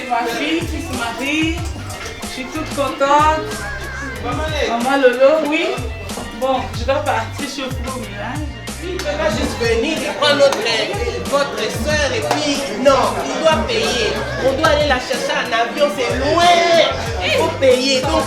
ma fille qui se marie. Je suis toute contente. Maman Lolo, oui. Bon, je dois partir, je suis au four au ménage. Il ne peut pas juste venir et prendre votre soeur et puis non, il doit payer. On doit aller la chercher en avion, c'est loin. Il faut payer. Donc,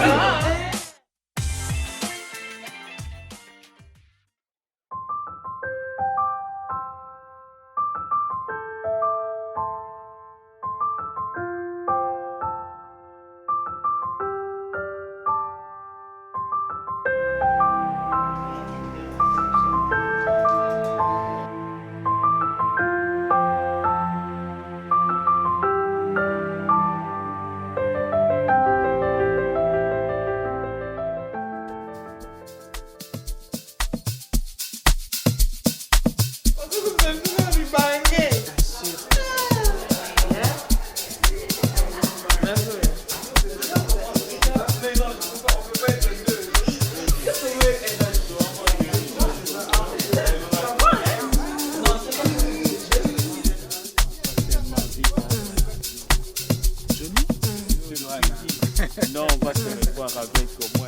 Non, on va se revoir avec moi.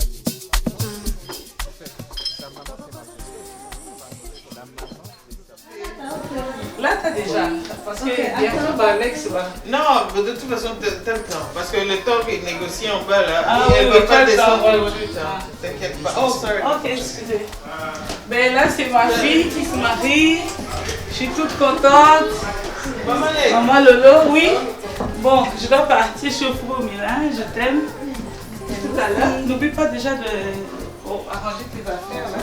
Là, t'as déjà. Parce que bientôt, Alex va. Non, mais de toute façon, t'as le temps. Parce que le temps qu'il négocie en bas là, elle ne oui, va pas descendre oui, tout de suite. T'inquiète pas. Oh, sorry. Ok, excusez. Ben là, c'est ma fille qui se marie. Je suis toute contente. Maman Lolo, oui. Bon, je dois partir, je suis au four au ménage, je t'aime. Tout à l'heure. N'oublie pas déjà de arranger tes affaires là.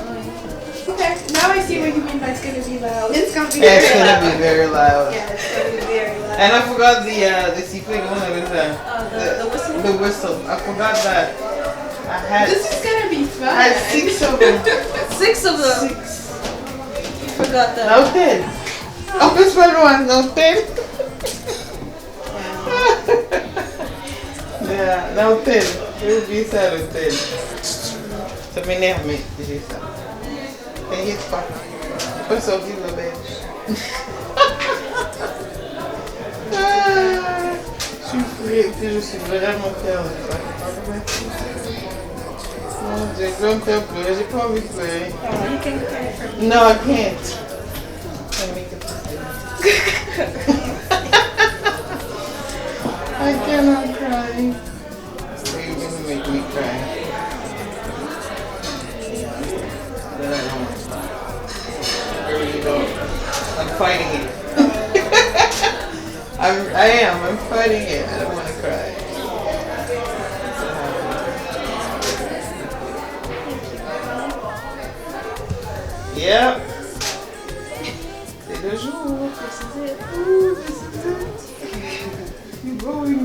Okay, now I see what you mean by it's gonna be loud. It's gonna be Yeah, it's very gonna loud. be very loud. Yeah, it's gonna be very loud. And I forgot the secret one of The whistle? the whistle. I forgot that. I had This is gonna be fun. I had 6 of them. 6 of them. 6. You forgot that. No 10. Oh, this one, no 10. Yeah, no 10. It would be 7 10. Ça m'énerve, mais j'ai ça. T'inquiète pas. Je peux sortir le belge. Je suis vraiment fière de ça. Mon Dieu, je vais me faire pleurer. J'ai pas envie de pleurer. You can cry for me. No, I can't. I make it I cannot cry. So you're gonna make me cry. Then I don't. I really don't. I'm fighting it. I'm fighting it. I don't want to cry. Yep. C'est le jour. You going?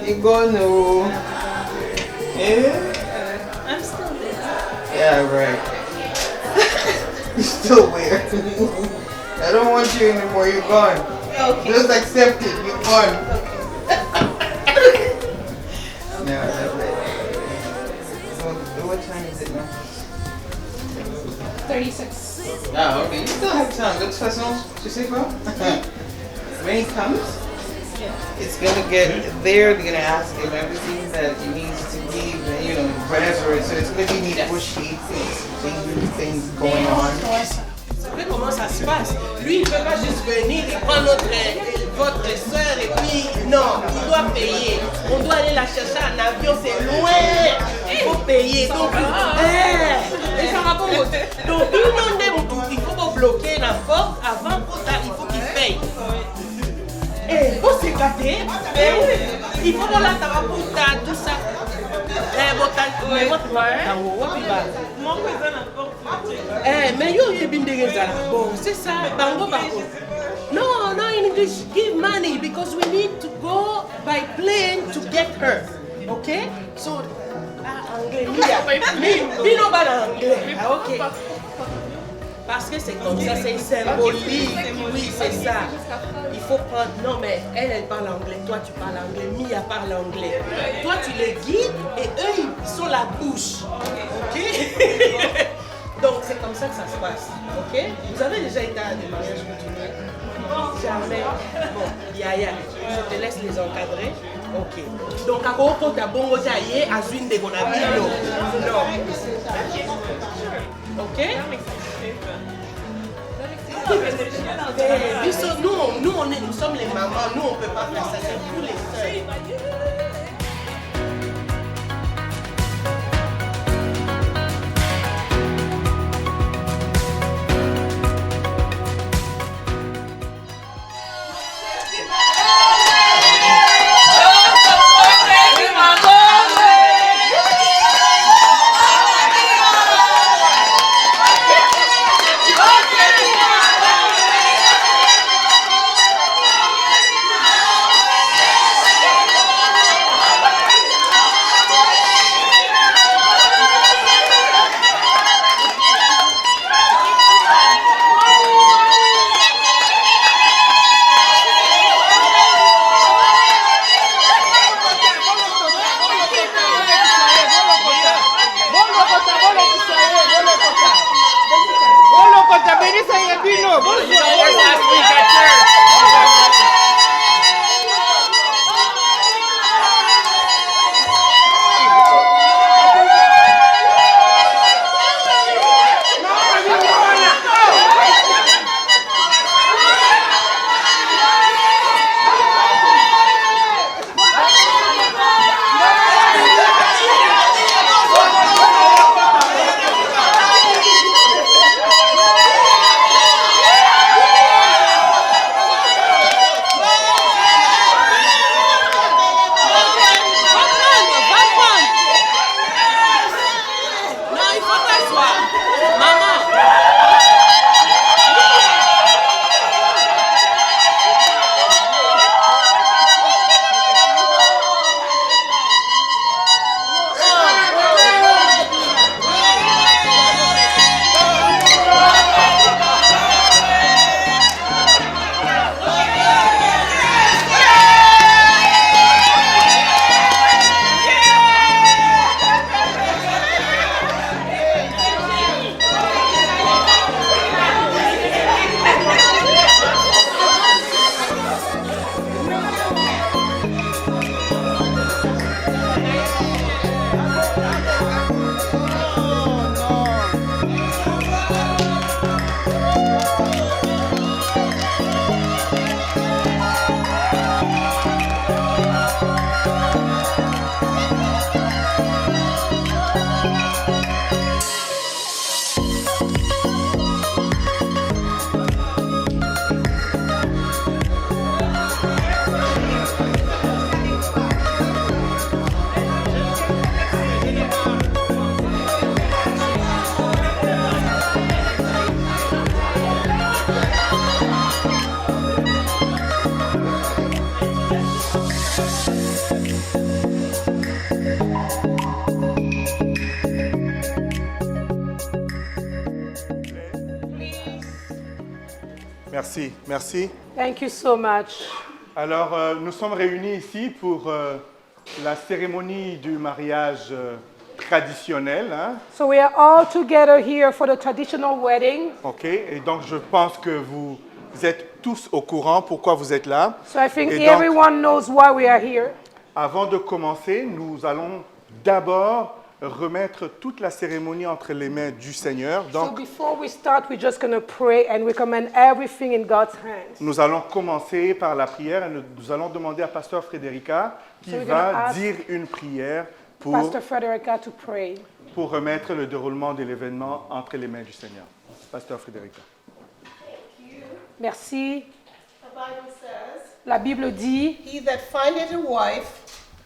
You going? Yeah. I'm still there. Yeah, right. You're still weird. I don't want you anymore. You're gone. Okay. Just accept it. You're gone. No, that's it. So, what time is it now? 36. Ah, okay. You still have time. De toute façon, tu sais quoi? When he comes, it's gonna get there. They're gonna ask him everything that he needs to give, and you know, whatever. So it's gonna be pushy things going on. vous savez comment ça se passe. Lui, il ne peut pas juste venir et prendre votre soeur et puis non, il doit payer. On doit aller la chercher en avion, c'est loin. Il faut payer. Donc, et ça va pas monter. Donc, il faut pas bloquer la porte avant il faut qu'il paye. Eh, faut s'éclater. Il faut là, ça va pour tout ça. Mais yo bon, c'est ça, bango bango. No, no English, give money because we need to go by plane to get her. Okay? So, anglais, no anglais. Ah, ok. Parce que c'est comme ça, c'est symbolique. Oui, c'est ça. Il faut prendre. Non, mais elle parle anglais. Toi, tu parles anglais. Mia parle anglais. Toi, tu les guides et eux, ils sont la bouche. Ok? Donc, c'est comme ça que ça se passe. Ok? Vous avez déjà été à des mariages coutumiers? Jamais. Bon, Yaya, je te laisse les encadrer. Ok. Donc, à quoi tu as bon taillé à une de mon ami? Non. Ok? Nous sommes les mamans, nous on ne peut pas faire ça, c'est pour les sœurs. Merci, merci. Thank you so much. Alors, nous sommes réunis ici pour la cérémonie du mariage traditionnel. Hein? So we are all together here for the traditional wedding. OK, et donc je pense que vous êtes tous au courant pourquoi vous êtes là. So I think Et donc, everyone knows why we are here. avant de commencer, nous allons d'abord remettre toute la cérémonie entre les mains du Seigneur. So Donc, before we start, we're just going to pray and recommend everything in God's hands. nous allons commencer par la prière et nous allons demander à Pasteur Frédérica qui So we're gonna va ask dire une prière pour Pastor Frederica to pray. remettre le déroulement de l'événement entre les mains du Seigneur. Pasteur Frédérica. Merci. The Bible says, La Bible dit, he that findeth a wife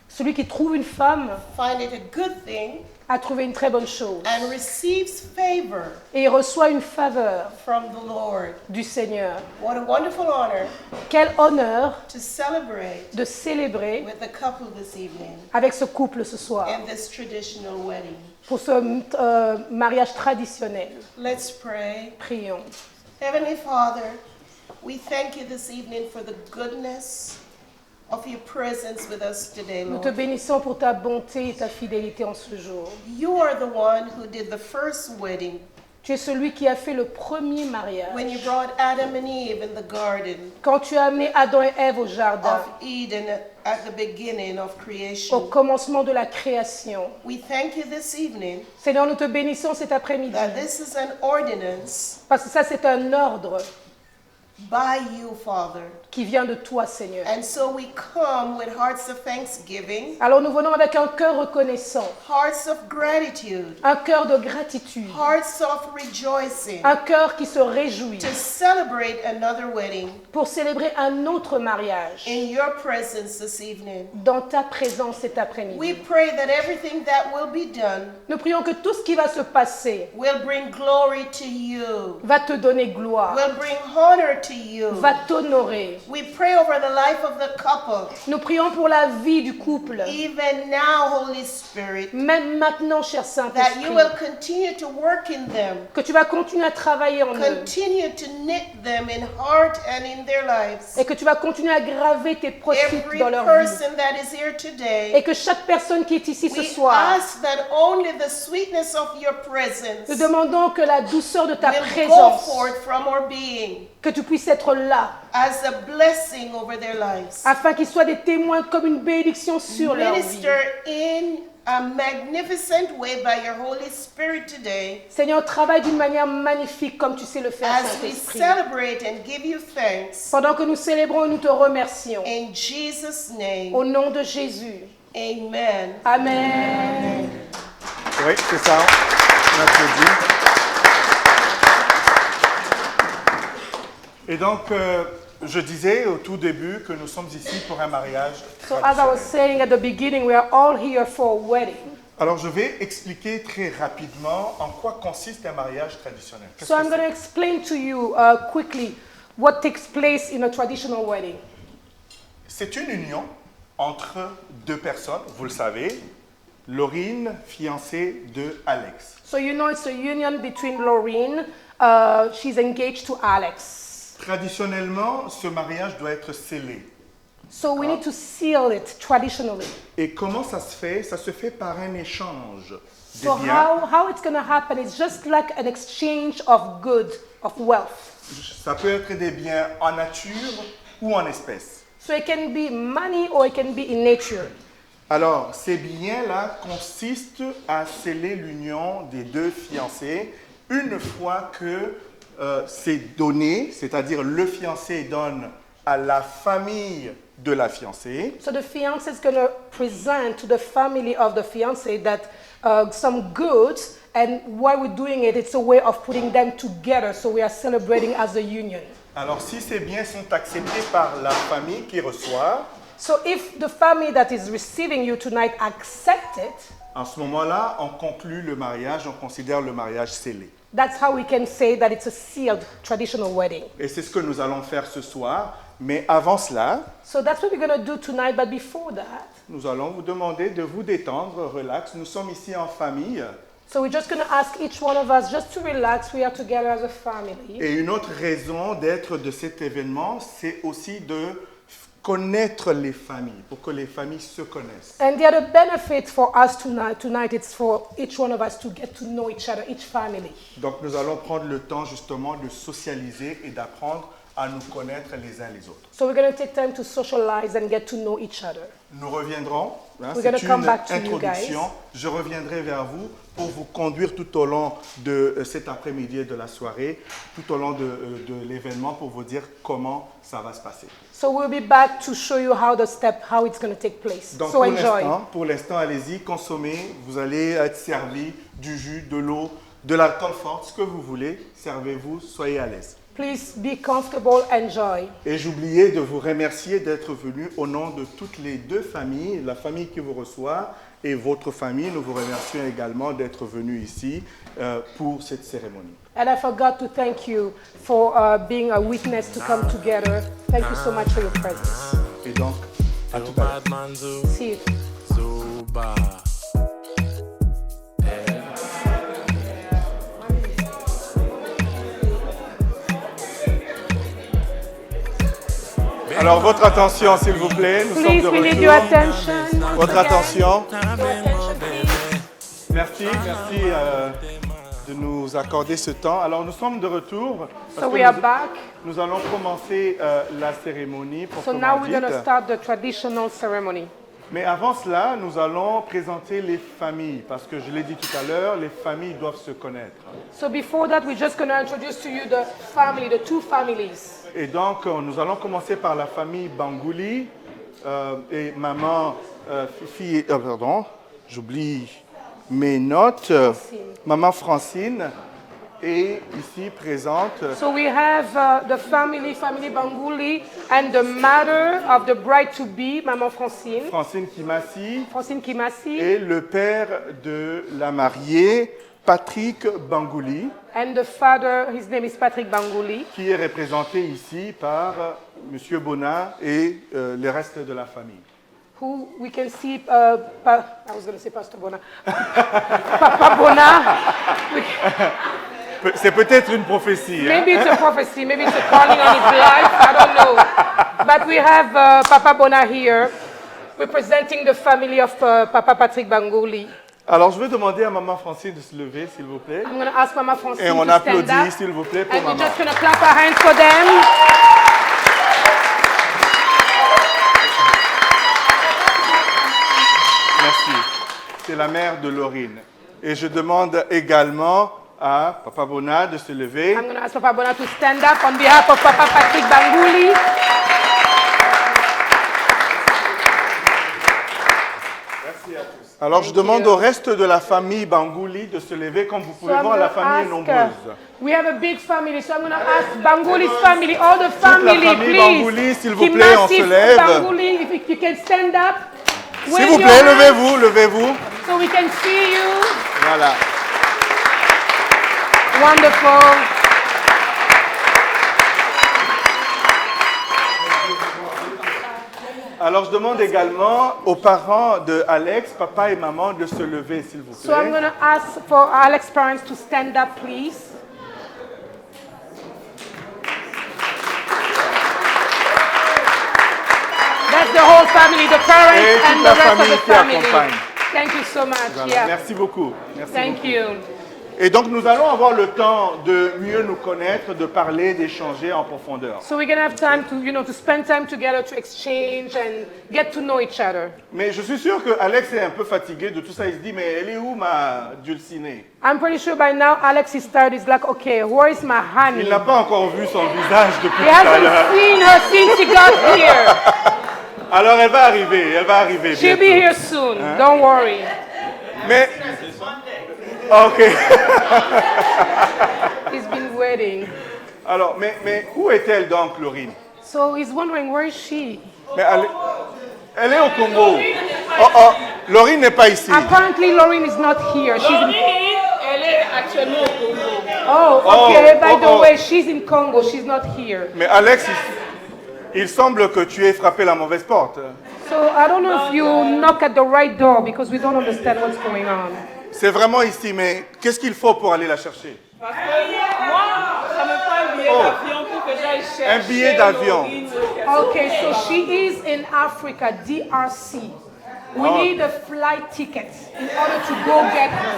celui qui trouve une femme findeth a good thing a trouvé une très bonne chose. and receives favor Et il reçoit une faveur from the Lord. du Seigneur. What a wonderful honor Quel honneur to celebrate de célébrer with the couple this evening avec ce couple ce soir, in this traditional wedding. pour ce mariage traditionnel. Let's pray. Prions. Heavenly Father, we thank you this evening for the goodness of your presence with us today, Nous te Lord. bénissons pour ta bonté et ta fidélité en ce jour. You are the one who did the first wedding Tu es celui qui a fait le premier mariage. When you brought Adam and Eve in the garden Quand tu as amené Adam et Ève au jardin, of Eden at the beginning of au creation. commencement de la création. We thank you this evening Seigneur, nous te bénissons cet après-midi. that this is an ordinance Parce que ça, c'est un ordre by you, Father. qui vient de toi, Seigneur. And so we come with hearts of thanksgiving, Alors nous venons avec un cœur reconnaissant, hearts of gratitude, un cœur de gratitude, hearts of rejoicing un cœur qui se réjouit to celebrate another wedding pour célébrer un autre mariage in your presence this evening. dans ta présence cet We après-midi. pray that everything that will be done Nous prions que tout ce qui va se passer will bring glory to you, va te donner gloire, will bring honor to you. va t'honorer. We pray over the life of the couple. Nous prions pour la vie du couple. Even now, Holy Spirit, Même maintenant, cher that you Saint-Esprit, will continue to work in them, que tu vas continuer à travailler en eux continue to knit them in heart and in their lives. et que tu vas continuer à graver tes prophètes Every dans leur vie. person that is here Et today, que chaque personne qui est ici ce we soir, ask that only the sweetness of your presence nous demandons que la douceur de ta will go présence, forth from our being que tu puisses être là, as a blessing over their lives. afin qu'ils soient des témoins comme une bénédiction sur leur vie. Minister in a magnificent way by your Holy Spirit today Seigneur, travaille d'une manière magnifique comme tu sais le faire, as we Saint-Esprit. celebrate and give you thanks. Pendant que nous célébrons et nous te remercions. In Jesus' name, Au nom de Jésus. amen. Amen. Oui, c'est ça. On applaudit. Et donc, je disais au tout début que nous sommes ici pour un mariage So as I was traditionnel. saying at the beginning, we are all here for a wedding. Alors, je vais expliquer très rapidement en quoi consiste un mariage traditionnel. Qu'est-ce So que I'm going to c'est? explain to you quickly what takes place in a traditional wedding. C'est une union entre deux personnes, vous le savez. Laurine, fiancée de Alex. So you know it's a union between Laureen, she's engaged to Alex. Traditionnellement, ce mariage doit être scellé. So we need to seal it traditionally. Et comment ça se fait? Ça se fait par un échange des So biens. how it's going to happen is just like an exchange of good, of wealth. Ça peut être des biens en nature ou en espèces. So it can be money or it can be in nature. Alors, ces biens-là consistent à sceller l'union des deux fiancés une fois que c'est donné, c'est-à-dire le fiancé donne à la famille de la fiancée. So the fiancé is going to present to the family of the fiancé that some goods, and while we're doing it, it's a way of putting them together. So we are celebrating as a union. Alors, si ces biens sont acceptés par la famille qui reçoit, So if the family that is receiving you tonight accept it, en ce moment-là, on conclut le mariage, on considère le mariage scellé. that's how we can say that it's a sealed traditional wedding. Et c'est ce que nous allons faire ce soir. Mais avant cela, So that's what we're going to do tonight. But before that, nous allons vous demander de vous détendre, relax. Nous sommes ici en famille. so we're just going to ask each one of us just to relax. We are together as a family. Et une autre raison d'être de cet événement, c'est aussi de connaître les familles, pour que les familles se connaissent. And the other benefit for us tonight, it's for each one of us to get to know each other, each family. Donc nous allons prendre le temps justement de socialiser et d'apprendre à nous connaître les uns les autres. So we're going to take time to socialize and get to know each other. Nous reviendrons, hein, We're c'est gonna come une back to you introduction. guys. Je reviendrai vers vous pour vous conduire tout au long de cet après-midi et de la soirée, tout au long de l'événement pour vous dire comment ça va se passer. So we'll be back to show you how it's going to take place. Donc So enjoy. pour l'instant, allez-y, consommez. Vous allez être servi du jus, de l'eau, de l'alcool fort, ce que vous voulez. Servez-vous, soyez à l'aise. Please be comfortable, enjoy. Et j'oubliais de vous remercier d'être venu au nom de toutes les deux familles, la famille qui vous reçoit et votre famille. Nous vous remercions également d'être venus ici pour cette cérémonie. And I forgot to thank you for being a witness to come together. Thank you so much for your presence. Et donc, à tout à l'heure. See you. Alors, votre attention, s'il vous plaît. Nous sommes Please, de we need your retour. attention. Votre attention. Your attention, please. Merci. de nous accorder ce temps. Alors, nous sommes de retour. Parce So que we are back. nous allons commencer la cérémonie pour So now we're going to start the traditional ceremony. Mais avant cela, nous allons présenter les familles, parce que je l'ai dit tout à l'heure, les familles doivent se connaître. So before that, we're just going to introduce to you the family, the two families. Et donc, nous allons commencer par la famille Bangouli et maman Fifi, pardon, j'oublie mes notes, maman Francine est ici présente. So we have the family Bangouli, and the mother of the bride-to-be, Maman Francine. Francine Kimassi. Francine Kimassi. Et le père de la mariée, Patrick Bangouli. And the father, his name is Patrick Bangouli. Qui est représenté ici par Monsieur Bona et le reste de la famille. Who we can see, I was going to say Pastor Bona. Papa Bona. C'est peut-être une prophétie. Maybe it's a prophecy, maybe it's a calling on his life, I don't know. But we have Papa Bona here, representing the family of Papa Patrick Bangouli. Alors, je vais demander à Maman Francine de se lever, s'il vous plaît. I'm going to ask Mama Francine Et on to stand applaudit, up. s'il vous plaît, pour And Maman. we're just going to clap our hands for them. Merci. C'est la mère de Laurine. Et je demande également à Papa Bona de se lever. I'm going to ask Papa Bona to stand up on behalf of Papa Patrick Bangouli. Alors, je demande au reste de la famille Bangouli de se lever. Comme vous pouvez voir, la famille est nombreuse. We have a big family, so I'm going to ask Bangouli family, all the Toute la family, famille please. Bangouli, s'il vous plaît, on se lève. Bangouli, if you can stand up. S'il vous plaît, levez-vous, levez-vous. So we can see you. Voilà. Wonderful. Alors, je demande également aux parents de Alex, papa et maman, de se lever, s'il vous So I'm plaît. going to ask for Alex's parents to stand up, please. That's the whole family, the parents Et toute and la the rest of famille the qui family. accompagne. Thank you so much. Voilà. Yeah. Merci beaucoup. Merci Thank beaucoup. you. Et donc, nous allons avoir le temps de mieux nous connaître, de parler, d'échanger en profondeur. So we're going to have time to, to spend time together to exchange and get to know each other. Mais je suis sûr que Alex est un peu fatigué de tout ça. Il se dit, mais elle est où ma dulcinée? I'm pretty sure by now Alex is tired. He's like, okay, where is my honey? Il n'a pas encore vu son visage depuis He tout à l'heure. hasn't seen her since he got here. Alors, elle va arriver She'll be bientôt. here soon. Don't worry. Mais... Ok. He's been waiting. Alors, mais où est-elle donc, Laurine? So he's wondering, where is she? Mais elle est au Congo. Oh, Laurine n'est pas ici. Apparently, Lauren is not here. She's in... Elle est actuellement au Congo. Oh, okay. By the way, she's in Congo. She's not here. Mais Alex, il semble que tu aies frappé la mauvaise porte. So I don't know if you knock at the right door because we don't understand what's going on. C'est vraiment ici, mais qu'est-ce qu'il faut pour aller la chercher? Parce que moi, ça me prend un billet d'avion pour que j'aille chercher. Un billet d'avion. Laurine. Okay, so she is in Africa, DRC. We need a flight ticket in order to go get her.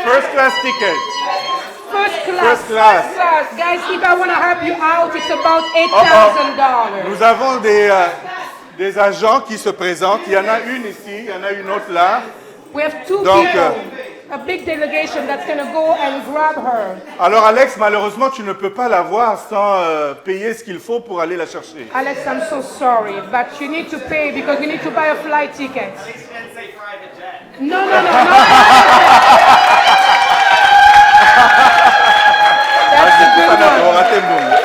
First class ticket. First class. First class. First class. Guys, if I want to help you out, it's about $8,000. Nous avons des agents qui se présentent. Il y en a une ici, il y en a une autre là. We have two Donc, people, a big delegation that's going to go and grab her. Alors Alex, malheureusement, tu ne peux pas la voir sans payer ce qu'il faut pour aller la chercher. Alex, I'm so sorry, but you need to pay because we need to buy a flight ticket. No. That's a good one.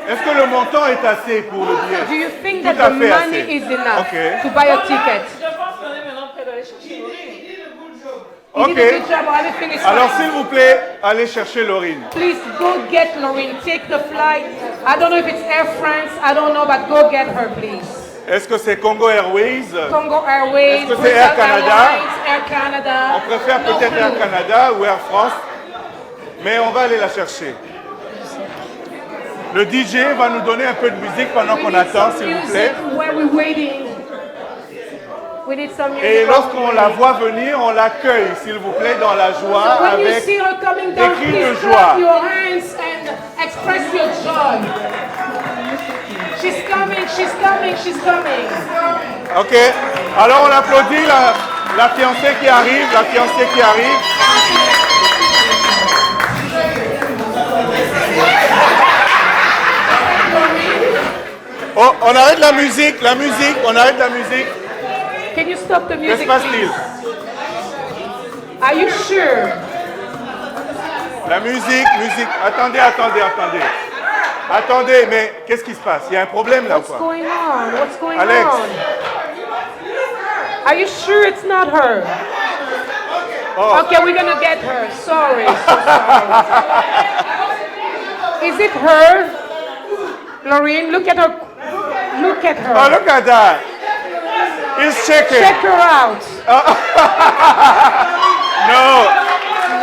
Est-ce que le montant est assez pour le billet? Do you think Tout that à the fait money assez. is enough Ok. to buy a ticket? Je pense qu'on est maintenant prêt d'aller chercher Laurine. You did a Ok. good job. Everything is Alors fine. s'il vous plaît, allez chercher Laurine. Please go get Lauren. Take the flight. I don't know if it's Air France. I don't know, but go get her, please. Est-ce que c'est Congo Airways? Congo Airways, Est-ce que c'est Air Canada? Air Canada. On préfère peut-être Air Canada ou Air France, mais on va aller la chercher. Le DJ va nous donner un peu de musique pendant qu'on attend, s'il vous plaît. While we're waiting. We need some music. Et lorsqu'on la voit venir, on l'accueille, s'il vous plaît, dans la joie, When you avec see her coming des down, cris please de clap joie. your hands and express your joy. She's coming, she's coming, she's coming. Ok. Alors on applaudit la fiancée qui arrive, la fiancée qui arrive. Oh, on arrête la musique, on arrête la musique. Can you stop the Que se music, passe-t-il? please? Are you sure? La musique. Attendez. Attendez, mais qu'est-ce qui se passe? Il y a un problème là ou What's quoi? going on? What's going Alex. on? Are you sure it's not her? Oh. Okay, we're gonna get her. Sorry, so sorry. Is it her? Laureen, look at her. Look at her. Oh, look at that. He's checking. Check her out. No.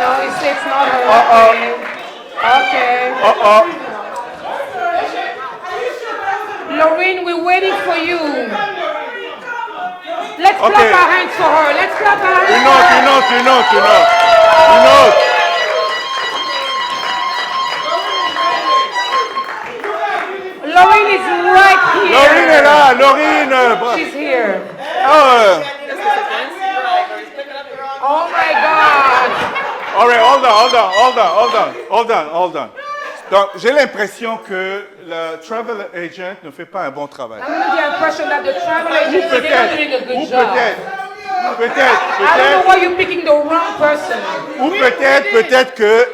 No, it's not her. Okay. Laureen, we're waiting for you. Let's clap our hands for her. Let's clap our hands. Une autre. Laureen is right here. Laureen est là, Laureen. She's here. Oh, Oh my God. all right, hold on. Donc, j'ai l'impression que le travel agent ne fait pas un bon travail. I'm under the impression that the travel agency is not doing a good job. I don't know why you're picking the wrong person. Ou peut-être que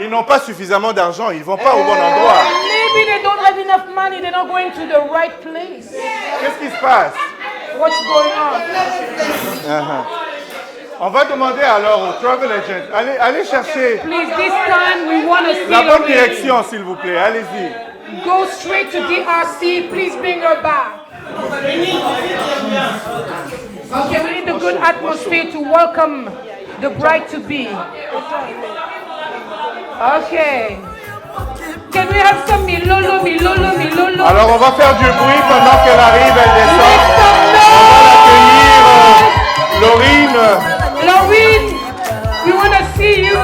ils n'ont pas suffisamment d'argent, ils vont pas au bon endroit. Maybe they don't have enough money. They're not going to the right place. Qu'est-ce qui se passe? What's going on? On va demander alors au travel agent, allez chercher Please, this time we want to see la bonne Laureen. direction, s'il vous plaît, allez-y. Go straight to DRC. Please bring her back. Okay, we need a good atmosphere to welcome the bride to be. Okay. Can we have some milolo? Alors on va faire du bruit pendant qu'elle arrive, elle descend. Make some Laureen, Laureen, we want to see you.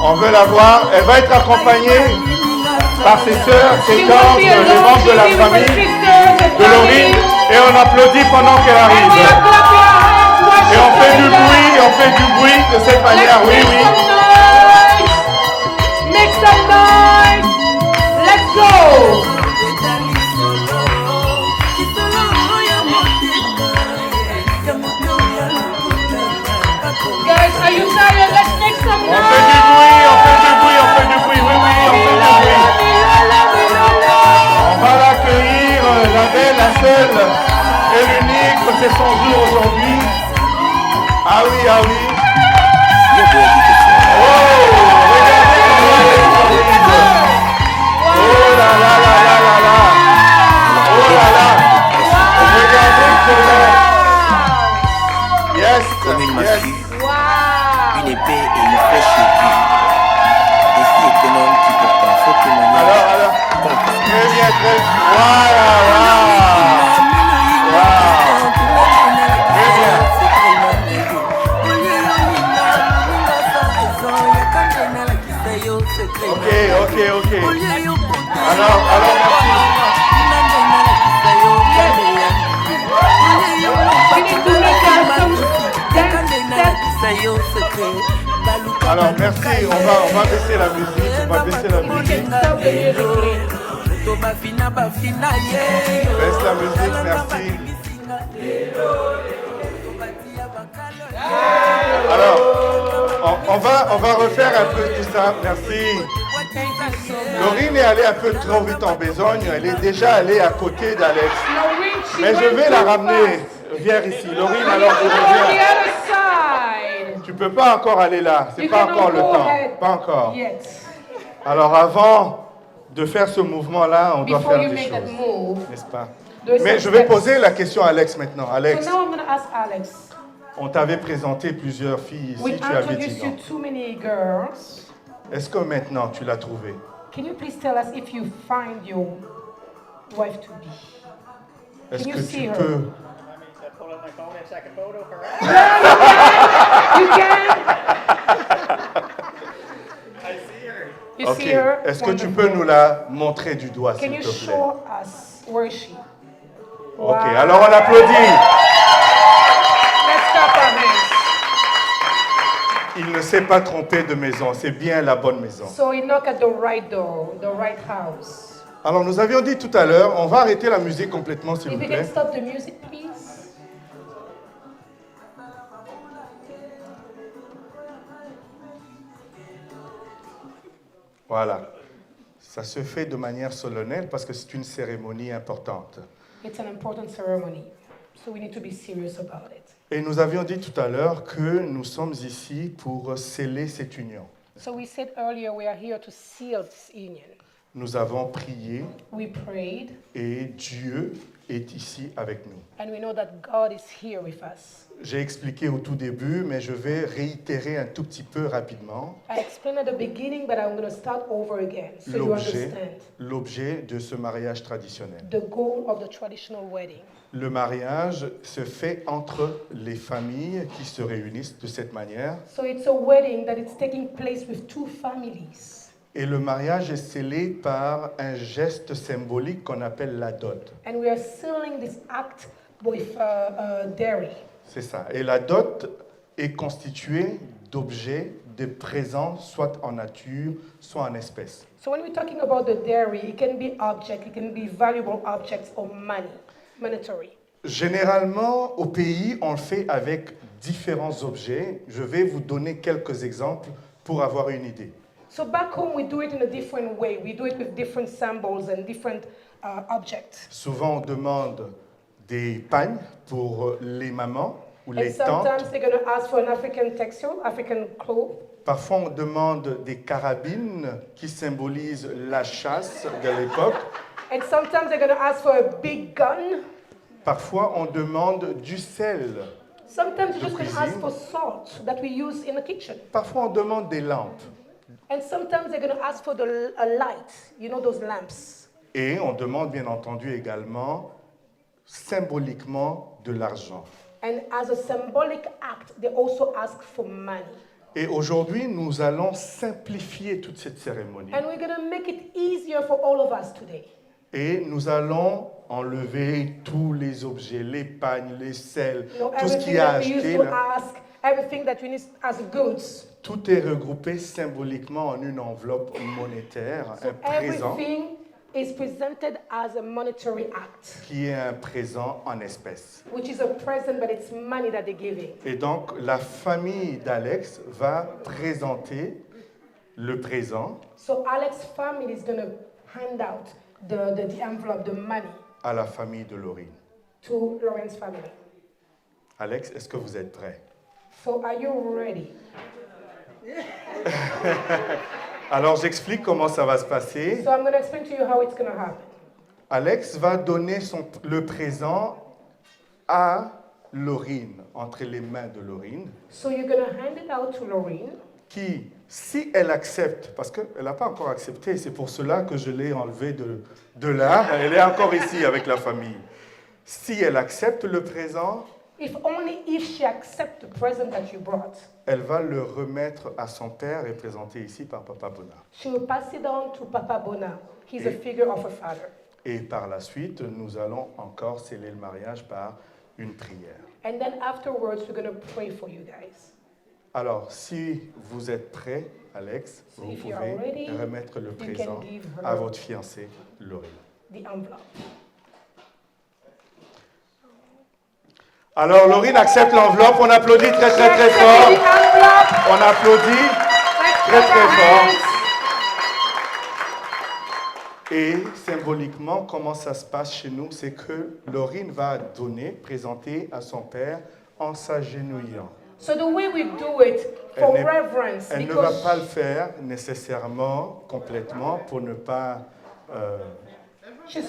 on veut la voir, elle va être accompagnée par ses sœurs, ses She tantes, won't be les alone. membres de la She'll be with her famille sisters and de Laureen, family. et on applaudit pendant qu'elle And we arrive. are clapping our hands while Et she's on fait du coming bruit, down. on fait du bruit de cette manière, Let's oui. make some noise. Let's go. Guys, are you tired? Let's make some On noise. fait du bruit, on fait du bruit, on fait du bruit, oui, on fait du bruit. On va l'accueillir, la belle, la seule et l'unique, c'est son jour aujourd'hui. Ah oui. Oh, regardez comment elle est solide. Oh là là. Oh là là. Regardez comment. Yes. Comme une massue, Wow. une épée et une flèche au pied. Ainsi économe qui porte un faux témoignage. Alors. Très bien. Voilà. Très bien. Ok. Alors, merci. We need to make some Alors, merci. On va baisser la musique. stop the music, please. Baisse la musique, merci. Alors, on va refaire un peu tout ça. Merci. Laureen est allée un peu trop vite en besogne. Elle est déjà allée à côté d'Alex. Laureen, she Mais je went vais too la fast. ramener. Viens ici. Laureen, alors On je the reviens. other side. Tu peux pas encore aller là. C'est You pas cannot encore le go temps. ahead Pas encore. yet. Alors avant de faire ce mouvement-là, on doit Before faire you des make that choses. move. N'est-ce pas? there's Mais some je vais steps. poser la question à Alex maintenant. Alex, So now I'm going to ask Alex. on t'avait présenté plusieurs filles We ici, tu avais dit introduced you non. too many girls. Est-ce que maintenant tu l'as trouvée? Can you please tell us if you find your wife to be? Est-ce Can you que see tu her? peux... You can. You Ok. see her? Est-ce que tu Wonderful. peux nous la montrer du doigt, Can s'il you te plaît? show us where is she? Ok, alors on applaudit. Let's clap our hands. Il ne s'est pas trompé de maison, c'est bien la bonne maison. So he knocked at the right door, the right house. Alors nous avions dit tout à l'heure, on va arrêter la musique complètement, s'il If vous you can plaît. stop the music, please. Voilà. Ça se fait de manière solennelle parce que c'est une cérémonie importante. It's an important ceremony, so we need to be serious about it. Et nous avions dit tout à l'heure que nous sommes ici pour sceller cette union. So we said earlier we are here to seal this union. Nous avons prié We prayed, et Dieu est ici avec nous. and we know that God is here with us. J'ai expliqué au tout début, mais je vais réitérer un tout petit peu rapidement I explained at the beginning, but I'm going to start over again so you understand l'objet de ce mariage traditionnel. the goal of the traditional wedding. Le mariage se fait entre les familles qui se réunissent de cette manière. So it's a wedding that is taking place with two families. Et le mariage est scellé par un geste symbolique qu'on appelle la dot. And we are sealing this act with dairy. C'est ça. Et la dot est constituée d'objets, de présents, soit en nature, soit en espèces. So when we're talking about the dairy, it can be object, it can be valuable objects or money, monetary. Généralement, au pays, on le fait avec différents objets. Je vais vous donner quelques exemples pour avoir une idée. So back home, we do it in a different way. We do it with different symbols and different objects. Souvent, on demande des pagnes pour les mamans ou And les tantes. sometimes they're going to ask for an African textile, African cloth. Parfois, on demande des carabines qui symbolisent la chasse de l'époque. And sometimes they're going to ask for a big gun. Parfois, on demande du sel. Sometimes De you're just going to ask cuisine. for salt that we use in the kitchen. Parfois, on demande des lampes. And sometimes they're going to ask for a light, you know, those lamps. Et on demande, bien entendu, également, symboliquement, de l'argent. And as a symbolic act, they also ask for money. Et aujourd'hui, nous allons simplifier toute cette cérémonie. And we're going to make it easier for all of us today. Et nous allons enlever tous les objets, les pagnes, les sels, You know, tout ce qui everything est that we used acheté, to là, ask, everything that we need as goods. tout est regroupé symboliquement en une enveloppe monétaire, So un présent, everything is presented as a monetary act, qui est un présent en espèces. which is a present, but it's money that they're giving. Et donc, la famille d'Alex va présenter le présent So Alex's family is going to hand out the envelope, the money, à la famille de Laurine. to Lauren's family. Alex, est-ce que vous êtes prêts? So are you ready? Alors, j'explique comment ça va se passer. So I'm going to explain to you how it's going to happen. Alex va donner le présent à Laurine, entre les mains de Laurine, So you're going to hand it out to Lorraine. qui, si elle accepte, parce qu'elle n'a pas encore accepté, c'est pour cela que je l'ai enlevée de là, elle est encore ici avec la famille. Si elle accepte le présent, If only if she accepts the present that you brought. elle va le remettre à son père, représenté ici par Papa Bona. She will pass it on to Papa Bona. He's a figure of her father. Et par la suite, nous allons encore sceller le mariage par une prière. And then afterwards, we're going to pray for you guys. Alors, si vous êtes prêts, Alex, So vous if you are pouvez ready, remettre le you can présent give her à votre fiancée, Laurine. The envelope. Alors, Laurine accepte l'enveloppe. On applaudit très, très, très fort. The envelope. On applaudit Let's très, clap très our fort. hands. Et symboliquement, comment ça se passe chez nous, c'est que Laurine va donner, présenter à son père en s'agenouillant. So the way we do it for Elle n'est- reverence, Elle ne va because pas le faire nécessairement, complètement, pour ne pas...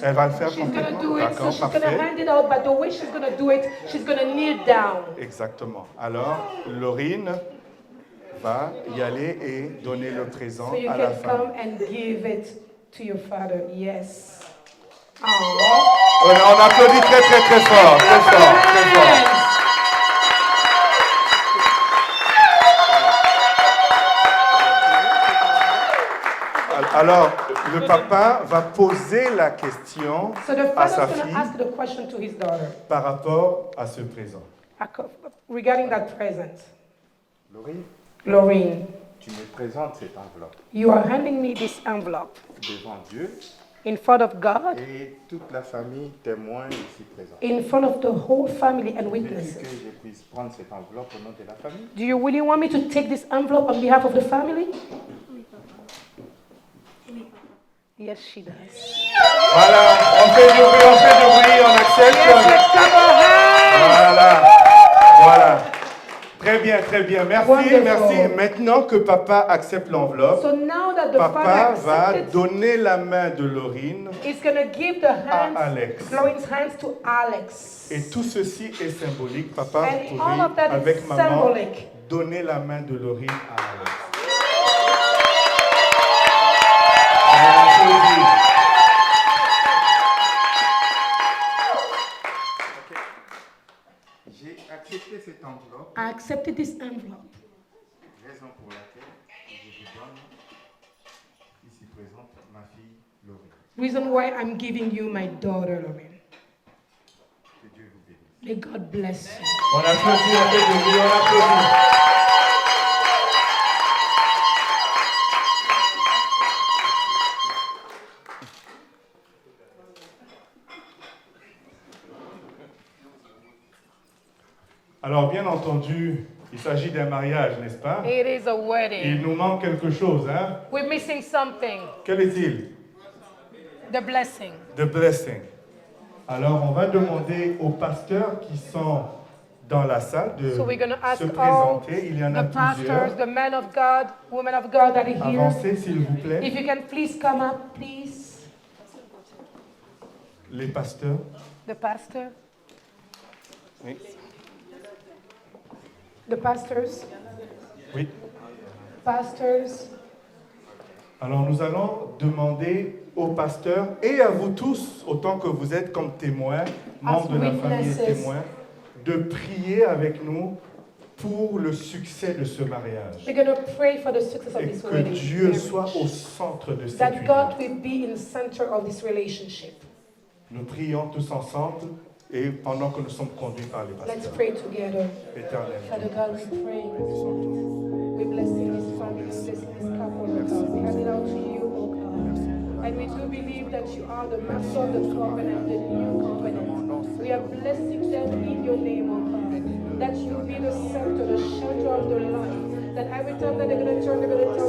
elle va le faire she's going to complètement. do it, so D'accord, she's going to parfait. hand it out, but the way she's going to do it, she's going to kneel down. Exactement. Alors, Laurine va y aller et donner le présent So you à la can famille. come and give it to your father. Yes. Oh. On applaudit très très très fort, très fort, très fort. Alors, le papa va poser la question So the à sa father's going fille to ask the question to his daughter par rapport à ce présent. regarding that present. Laurie, Laureen, tu me présentes cette enveloppe you are handing me this envelope devant Dieu in front of God, et toute la famille témoin ici présente. in front of the whole family and Veux-tu witnesses. que je puisse prendre cette enveloppe au nom de la famille? Do you really want me to take this envelope on behalf of the family? Yes, she does. Voilà, on fait du bruit, on accepte. Yes, let's clap our hands. Voilà, voilà. Très bien, merci, Wonderful. merci. Maintenant que papa accepte l'enveloppe, So now that the papa father va accepted, donner la main de Laurine he's going to give the hands, Alex. Laureen's hands to Alex. et tout ceci est symbolique. Papa, And vous all of that pouvez, is avec maman, symbolic. donner la main de Laurine à Alex. J'ai accepté cette enveloppe, I accepted this envelope. raison pour laquelle je vous donne ici présente ma fille Laurine. Reason why I'm giving you my daughter, Laureen. Que Dieu vous bénisse. May God bless you. On applaudit, on fait du bruit, on applaudit. Alors, bien entendu, il s'agit d'un mariage, n'est-ce pas? It is a Il wedding. nous manque quelque chose, hein? We're missing something. Quel est-il? The blessing. The blessing. Alors, on va demander aux pasteurs qui sont dans la salle de So we're going to ask se all présenter. Il y en a the pastors, plusieurs. the men of God, women of God that are here. Avancez, s'il vous plaît. If you can please come up, please. Les pasteurs. The pastor. Oui. The pastors. Oui. Pastors. Alors, nous allons demander aux pasteurs et à vous tous, autant que vous êtes comme témoins, membres de la famille et witnesses. témoins, de prier avec nous pour le succès de ce mariage. We're going to pray for the success of Et this que wedding. Dieu soit au centre de cette That union. God will be in the center of this relationship. Nous prions tous ensemble et pendant que nous sommes conduits par les Let's pasteurs. pray together. Éternel. Father God, we pray. We bless this family, we bless this couple, oh God. We hand it out to you, oh God. And we do believe that you are the master of the covenant, the new covenant. We are blessing them in your name, oh God. That you be the center, the shelter of their life. That every time that they're going to turn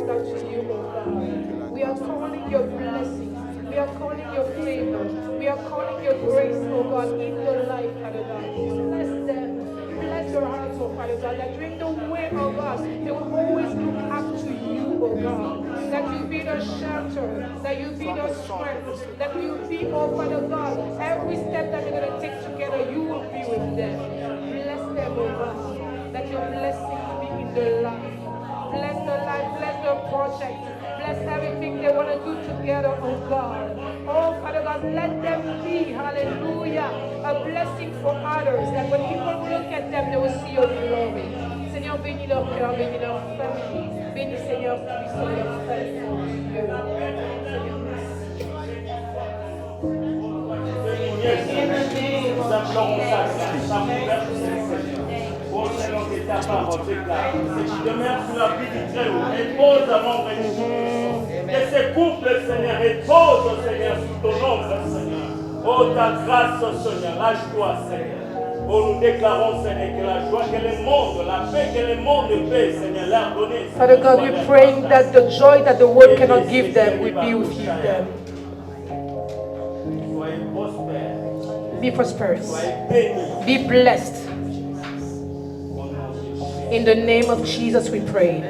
back to you, oh God. We are calling your blessings. We are calling your favor. We are calling your grace, oh God, in their life, Father God. Bless them. Bless their hearts, oh Father God. That during the way, oh God, they will always look up to you, oh God. That you be their shelter. That you be their strength. That you be, oh Father God, every step that they're going to take together, you will be with them. Bless them, oh God. That your blessing will be in their life. Bless their life, bless their project. Bless everything they want to do together, oh God. Oh, Father God, let them be, hallelujah, a blessing for others. That when people look at them, they will see your glory. Seigneur, bénis leur cœur, bénis leur famille. Bénis, Seigneur, puissant leur famille. Seigneur, merci. Nous implorons ça ouverte, Seigneur. Oh Seigneur, que ta parole déclare. Je demeure sous la vie du Très-Haut. Repose à mon réjouissement. Que ces couples, Seigneur, repose, Seigneur, sous ton ombre, Seigneur. Oh, ta grâce, Seigneur, lâche-toi, Seigneur. Oh, nous déclarons, Seigneur, que la joie, que le monde, la paix, que le monde paix, Seigneur, leur donner. Father God, we're praying that the joy that the world cannot give them will be with you, them. Soyez prospères. Be prosperous. Soyez bénis. Be blessed. In the name of Jesus we pray.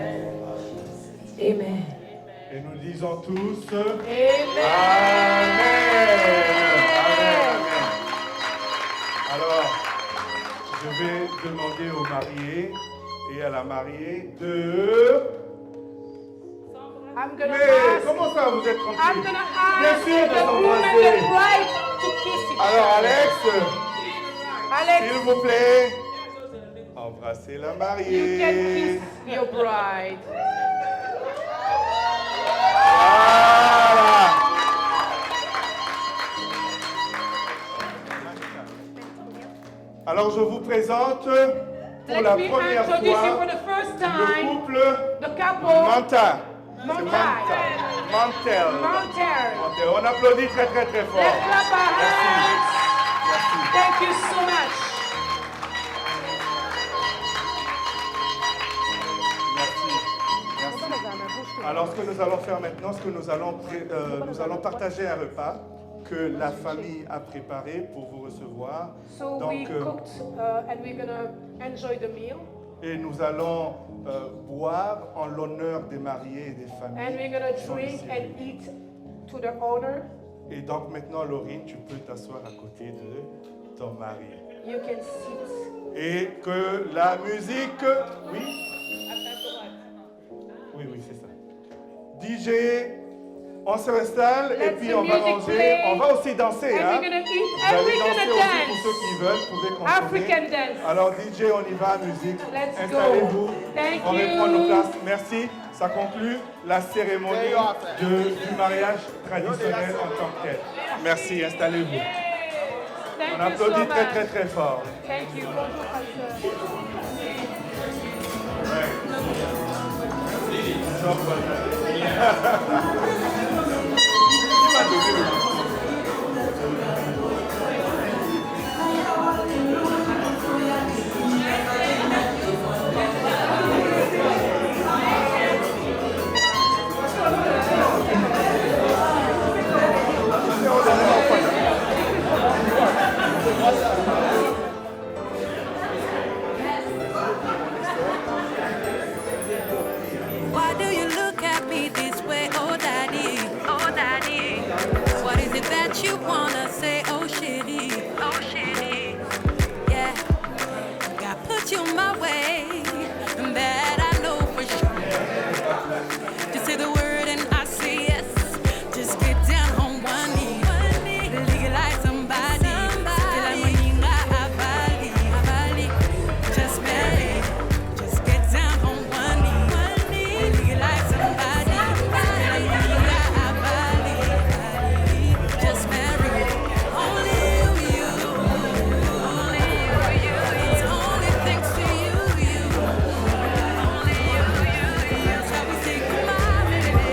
Amen. Et nous disons tous Amen. Amen. Alors, je vais demander aux mariés et à la mariée de... I'm gonna Mais ask. comment ça, vous êtes I'm tranquille? gonna Bien ask sûr de the woman s'embrasser. the right to kiss each Alors other. Alex, s'il Alex, vous plaît, embrassez la you can mariée. kiss your bride. Voilà. Alors je vous présente pour la Let me première introduce you for fois the first le time couple the couple Manta. C'est Montel. Mantel. Montel. Mantel. On applaudit très très très fort. Let's clap our hands. Merci. Thank you so much. Merci. Merci. Alors ce que nous allons faire maintenant, c'est que nous allons partager un repas que la famille a préparé pour vous recevoir. So we cooked and we're gonna enjoy the meal. Et nous allons boire en l'honneur des mariés et des familles. And we're gonna qui sont drink ici. and eat to the honor. Et donc maintenant, Laurine, tu peux t'asseoir à côté de ton mari. You can sit. Et que la musique... Oui? Oui, oui, c'est ça. DJ, on se installe et Let puis the on va music manger. play. On va aussi danser. And Hein? we're gonna eat Vous and allez we're danser gonna aussi pour ceux dance. qui veulent. Vous pouvez consommer. African dance. Alors DJ, on y va à musique. Let's go. Installez-vous. Thank On you. reprend nos places. Merci. Ça conclut la cérémonie du mariage traditionnel en tant que tel. Merci. Installez-vous. Thank On you so applaudit très much. très très fort. Thank you. Bonjour, pasteur. Why do you look at me this way, oh daddy? Oh daddy. What is it that you wanna say, oh shitty? Oh shitty. Yeah, God put you my way, and that I know for sure. Just say the word and I say yes. Just get down on one knee. Legalize somebody. Just marry. Just get down on one knee. Legalize somebody. Just marry. Only you. Only you. It's only thanks to you. Only you. That's how we say goodbye, baby.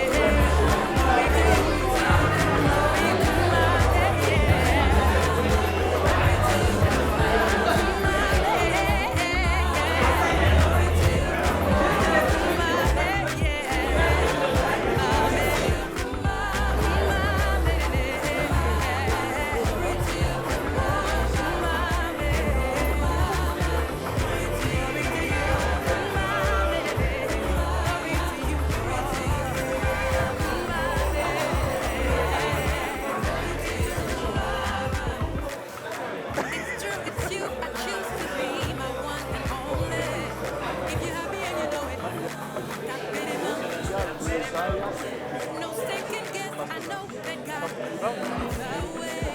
It's true, it's you. I choose to be my one and only. If you're happy and you know it, got pretty much. No second guess. I know that God will move that way.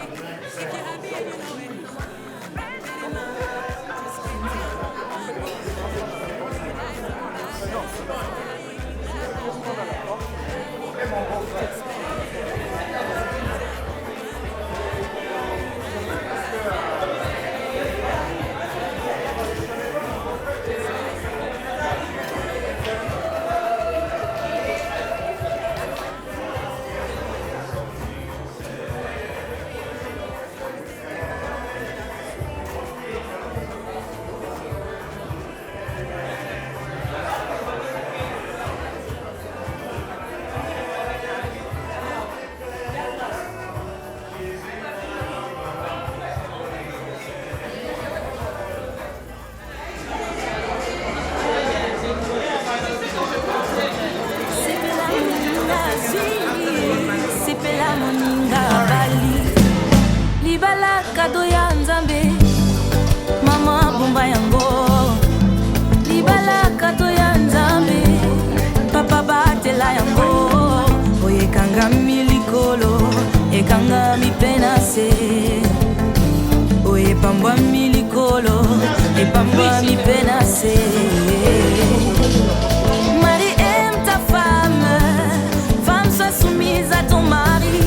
If you're happy and you know it, got pretty much. Just get down on one knee. sepela moninga bali libala kado ya nzambe mama bomba yango libala ekanga mipena se o epambwa milikolo epambwa mipena se Marie aime ta femme sois soumise à ton mari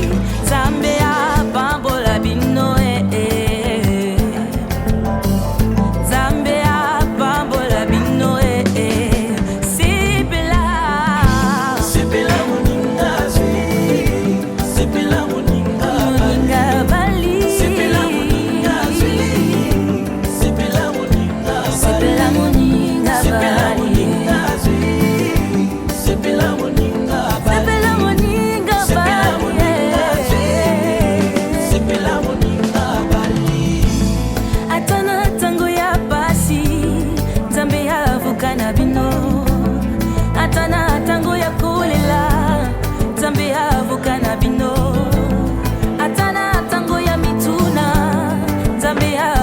Zambea pambola bino Zambea pambola bino Sipela Sipela moninga zwi Sipela moninga bali Sipela moninga zwi Sipela moninga Sipela moninga bali Sipela moninga Sipela moninga Sipela moninga bali Atana tango ya basi Nzambe ya vukana bino Atana tango ya kulela Nzambe ya vukana bino Atana tango ya mituna Nzambe ya